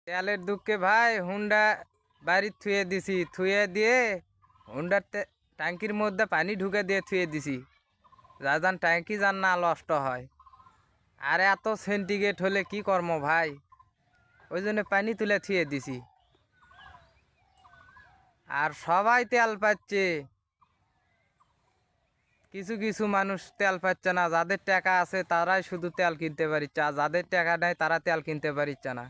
তেলের দুঃখে ভাই হুন্ডা বাড়ি থুয়ে দিছি, থুয়ে দিয়ে হুন্ডার ট্যাঙ্কির মধ্যে পানি ঢুকে দিয়ে থুয়ে দিছি, যান ট্যাঙ্কি যান না নষ্ট হয়। আর এত সেন্টিগ্রেড হলে কি কর্ম ভাই, ওই জন্য পানি তুলে থুয়ে দিছি। আর সবাই তেল পাচ্ছে, কিছু কিছু মানুষ তেল পাচ্ছে না। যাদের টাকা আছে তারাই শুধু তেল কিনতে পারছে, আর যাদের টাকা নেই তারা তেল কিনতে পারছে না।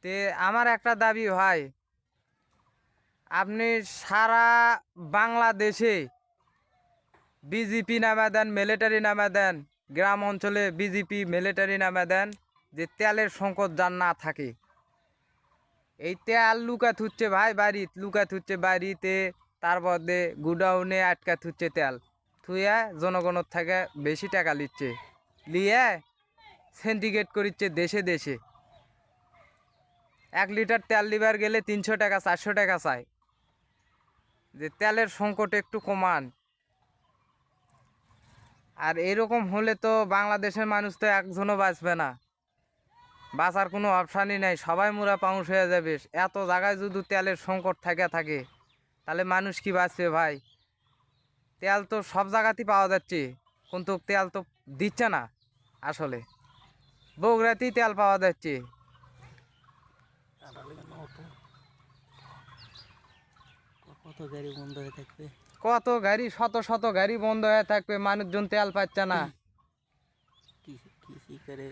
তে আমার একটা দাবি ভাই, আপনি সারা বাংলাদেশে বিজেপি নামা দেন, মিলিটারি নামা দেন, গ্রাম অঞ্চলে বিজেপি মিলিটারি নামা দেন, যে তেলের সংকট যার না থাকে। এই তেল লুকা থুচ্ছে ভাই, বাড়িতে লুকা থুচ্ছে বাড়িতে, তারপরে গুডাউনে আটকা থুচ্ছে তেল, থুয়ে জনগণের থেকে বেশি টাকা নিচ্ছে, নিয়ে সিন্ডিকেট করিচ্ছে দেশে দেশে। 1 লিটার তেল লিবার গেলে 300 টাকা 400 টাকা চায়। যে তেলের সংকট একটু কমান। আর এরকম হলে তো বাংলাদেশের মানুষ তো একজনও বাঁচবে না, বাঁচার কোনো অপশানই নাই, সবাই মুরা পাউঁস হয়ে যাবে। এত জায়গায় যদি তেলের সংকট থাকে তাহলে মানুষ কি বাঁচবে ভাই? তেল তো সব জায়গাতেই পাওয়া যাচ্ছে, কিন্তু তেল তো দিচ্ছে না। আসলে বগুড়াতেই তেল পাওয়া যাচ্ছে। কত গাড়ি বন্ধ হয়ে থাকবে, কত গাড়ি, শত শত গাড়ি বন্ধ হয়ে থাকবে, মানুষজন তেল পাচ্ছে না। কৃষি করে